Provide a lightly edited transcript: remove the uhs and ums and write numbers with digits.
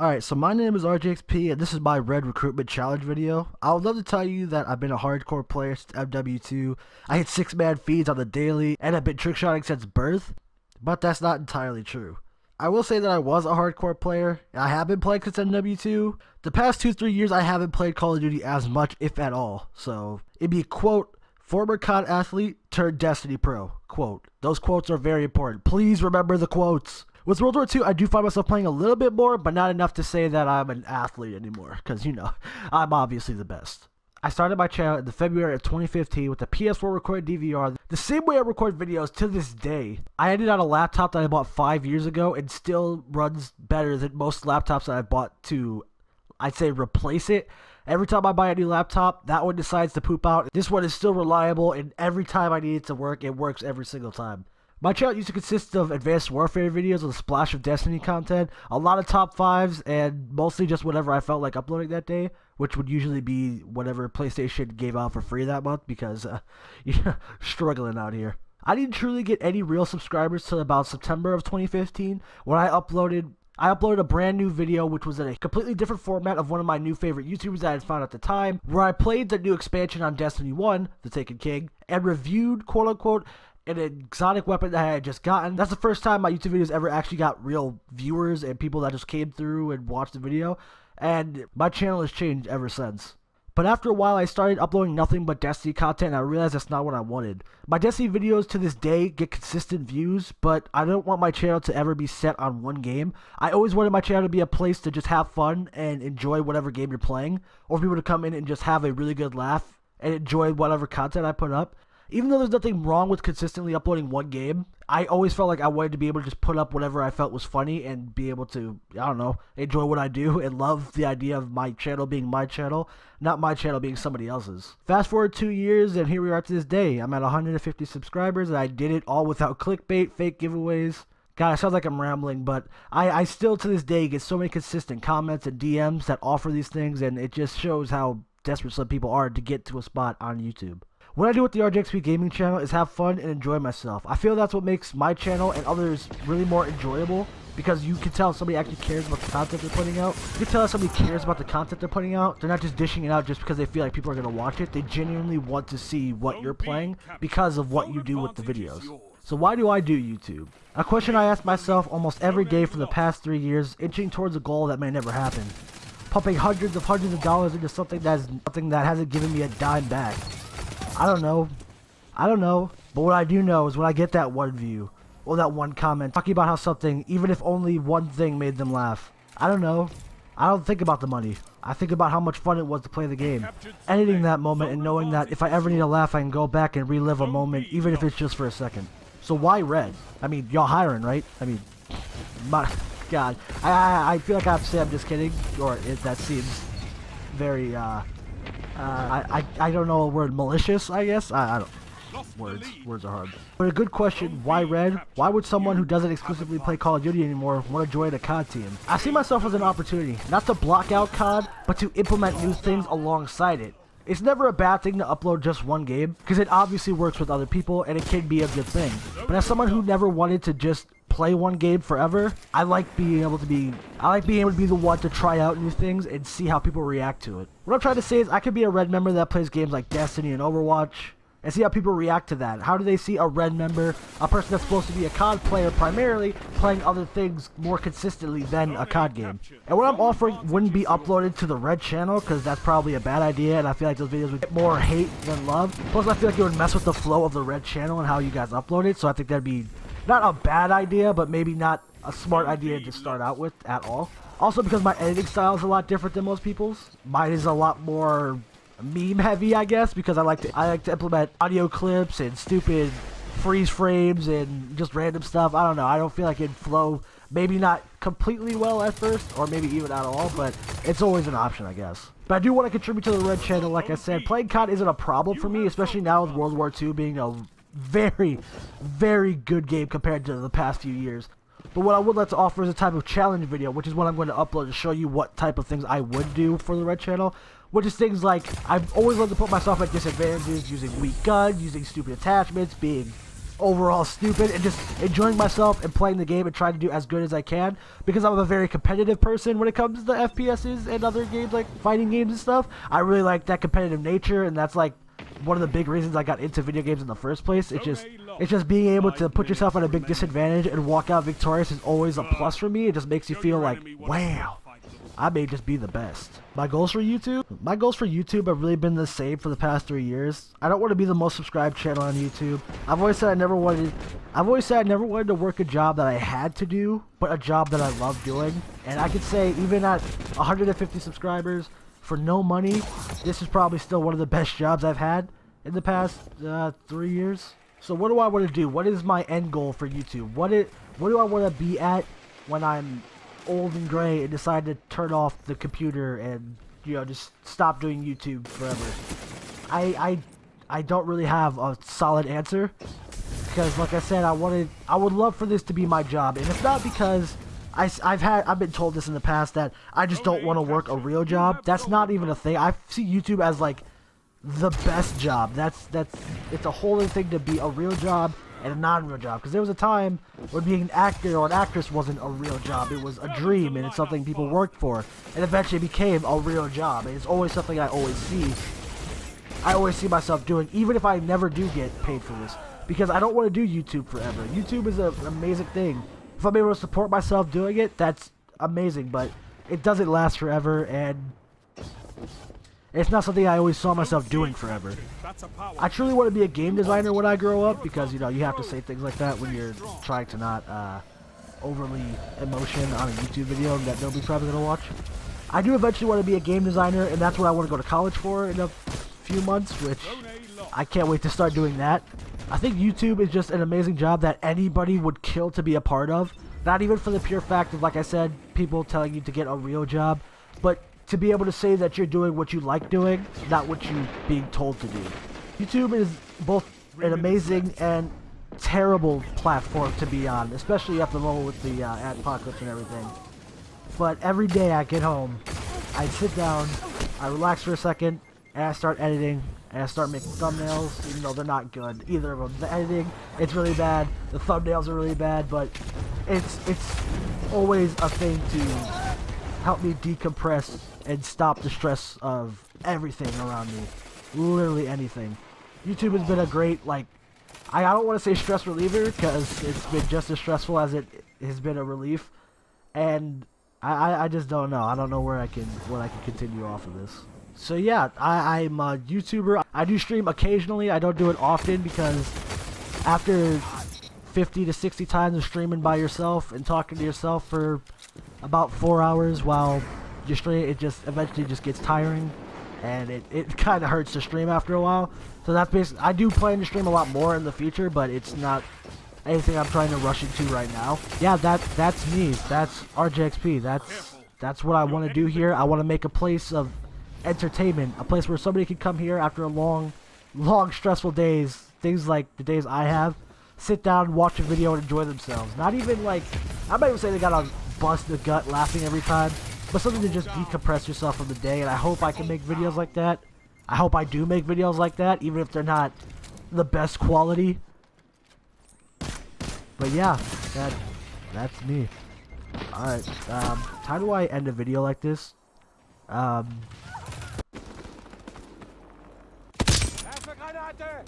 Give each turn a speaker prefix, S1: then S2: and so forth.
S1: Alright, so my name is RJXP and this is my Red Recruitment Challenge video. I would love to tell you that I've been a hardcore player since MW2, I hit 6-man feeds on the daily, and I've been trickshotting since birth, but that's not entirely true. I will say that I was a hardcore player, and I have been playing since MW2. The past 2-3 years I haven't played Call of Duty as much, if at all, so it'd be quote, former COD athlete turned Destiny pro, quote. Those quotes are very important. Please remember the quotes. With World War II, I do find myself playing a little bit more, but not enough to say that I'm an athlete anymore, because, you know, I'm obviously the best. I started my channel in the February of 2015 with a PS4 recorded DVR, the same way I record videos to this day. I ended on a laptop that I bought 5 years ago and still runs better than most laptops that I bought to, I'd say, replace it. Every time I buy a new laptop, that one decides to poop out. This one is still reliable, and every time I need it to work, it works every single time. My channel used to consist of Advanced Warfare videos with a splash of Destiny content, a lot of top 5s, and mostly just whatever I felt like uploading that day, which would usually be whatever PlayStation gave out for free that month because, you're struggling out here. I didn't truly get any real subscribers till about September of 2015 when I uploaded a brand new video which was in a completely different format of one of my new favorite YouTubers that I had found at the time, where I played the new expansion on Destiny 1, The Taken King, and reviewed, quote unquote, an exotic weapon that I had just gotten. That's the first time my YouTube videos ever actually got real viewers and people that just came through and watched the video, and my channel has changed ever since. But after a while I started uploading nothing but Destiny content and I realized that's not what I wanted. My Destiny videos to this day get consistent views, but I don't want my channel to ever be set on one game. I always wanted my channel to be a place to just have fun and enjoy whatever game you're playing, or for people to come in and just have a really good laugh and enjoy whatever content I put up. Even though there's nothing wrong with consistently uploading one game, I always felt like I wanted to be able to just put up whatever I felt was funny and be able to, I don't know, enjoy what I do and love the idea of my channel being my channel, not my channel being somebody else's. Fast forward 2 years and here we are to this day. I'm at 150 subscribers and I did it all without clickbait, fake giveaways. God, it sounds like I'm rambling, but I still to this day get so many consistent comments and DMs that offer these things, and it just shows how desperate some people are to get to a spot on YouTube. What I do with the RJXP gaming channel is have fun and enjoy myself. I feel that's what makes my channel and others really more enjoyable, because you can tell if somebody actually cares about the content they're putting out. You can tell if somebody cares about the content they're putting out. They're not just dishing it out just because they feel like people are going to watch it. They genuinely want to see what you're playing because of what you do with the videos. So why do I do YouTube? A question I ask myself almost every day for the past 3 years, inching towards a goal that may never happen. Pumping hundreds of dollars into something that hasn't given me a dime back. I don't know, but what I do know is when I get that one view, or that one comment, talking about how something, even if only one thing made them laugh, I don't know, I don't think about the money. I think about how much fun it was to play the game. Editing that moment and knowing that if I ever need a laugh, I can go back and relive a moment, even if it's just for a second. So why Red? I mean, y'all hiring, right? I mean, my God, I feel like I have to say I'm just kidding, or that seems very, I don't know a word, malicious, I guess? I don't, words are hard. But a good question, why Red? Why would someone who doesn't exclusively play Call of Duty anymore want to join a COD team? I see myself as an opportunity, not to block out COD, but to implement new things alongside it. It's never a bad thing to upload just one game, because it obviously works with other people, and it can be a good thing. But as someone who never wanted to just play one game forever, I like being able to be the one to try out new things and see how people react to it. What I'm trying to say is I could be a Red member that plays games like Destiny and Overwatch, and see how people react to that. How do they see a Red member, a person that's supposed to be a COD player primarily, playing other things more consistently than a COD game? And what I'm offering wouldn't be uploaded to the Red channel, because that's probably a bad idea, and I feel like those videos would get more hate than love. Plus I feel like it would mess with the flow of the Red channel and how you guys upload it, so I think that'd be not a bad idea, but maybe not a smart idea to start out with at all. Also because my editing style is a lot different than most people's. Mine is a lot more meme heavy, I guess, because I like to implement audio clips and stupid freeze frames and just random stuff. I don't know, I don't feel like it'd flow, maybe not completely well at first, or maybe even at all, but it's always an option, I guess. But I do want to contribute to the Red channel. Like I said, playing COD isn't a problem for me, especially now with World War II being a very, very good game compared to the past few years. But what I would like to offer is a type of challenge video, which is what I'm going to upload to show you what type of things I would do for the Red channel. Which is things like, I've always loved to put myself at disadvantages, using weak guns, using stupid attachments, being overall stupid and just enjoying myself and playing the game and trying to do as good as I can, because I'm a very competitive person when it comes to FPSs and other games like fighting games and stuff. I really like that competitive nature, and that's like one of the big reasons I got into video games in the first place. It's just being able to put yourself at a big disadvantage and walk out victorious is always a plus for me. It just makes you feel like, wow, I may just be the best. My goals for YouTube? My goals for YouTube have really been the same for the past 3 years. I don't want to be the most subscribed channel on YouTube. I've always said I never wanted to work a job that I had to do, but a job that I love doing. And I could say even at 150 subscribers, for no money, this is probably still one of the best jobs I've had in the past 3 years. So what do I want to do? What is my end goal for YouTube? What do I want to be at when I'm old and gray and decide to turn off the computer and, you know, just stop doing YouTube forever? I don't really have a solid answer, because like I said, I would love for this to be my job, and it's not because I've been told this in the past that I just don't want to work a real job. That's not even a thing. I see YouTube as like the best job. It's a whole other thing to be a real job and a non-real job, because there was a time when being an actor or an actress wasn't a real job. It was a dream, and it's something people worked for, and eventually became a real job, and it's always something I always see myself doing, even if I never do get paid for this, because I don't want to do YouTube forever. YouTube is an amazing thing. If I'm able to support myself doing it, that's amazing, but it doesn't last forever, and it's not something I always saw myself doing forever. I truly want to be a game designer when I grow up, because, you know, you have to say things like that when you're trying to not overly emotion on a YouTube video that nobody's probably going to watch. I do eventually want to be a game designer, and that's what I want to go to college for in a few months, which I can't wait to start doing that. I think YouTube is just an amazing job that anybody would kill to be a part of. Not even for the pure fact of, like I said, people telling you to get a real job, but to be able to say that you're doing what you like doing, not what you're being told to do. YouTube is both an amazing and terrible platform to be on, especially at the moment with the ad apocalypse and everything. But every day I get home, I sit down, I relax for a second, and I start editing, and I start making thumbnails, even though they're not good, either of them. The editing, it's really bad, the thumbnails are really bad, but it's always a thing to help me decompress and stop the stress of everything around me. Literally anything. YouTube has been a great, like, I don't want to say stress reliever, because it's been just as stressful as it has been a relief, and I just don't know. I don't know where I can continue off of this. So yeah, I'm a YouTuber. I do stream occasionally. I don't do it often, because after 50 to 60 times of streaming by yourself and talking to yourself for about 4 hours while you stream, it just eventually just gets tiring, and it kind of hurts to stream after a while. So that's basically, I do plan to stream a lot more in the future, but it's not anything I'm trying to rush into right now. Yeah, that's me. That's RJXP. That's what I want to do here. I want to make a place of entertainment, a place where somebody can come here after a long stressful days, things like the days I have, sit down, watch a video, and enjoy themselves. Not even like, I'm not even saying they gotta bust the gut laughing every time, but something to just decompress yourself from the day. And I hope I can make videos like that. I hope I do make videos like that, even if they're not the best quality. But yeah, that's me. Alright, how do I end a video like this?
S2: Granate!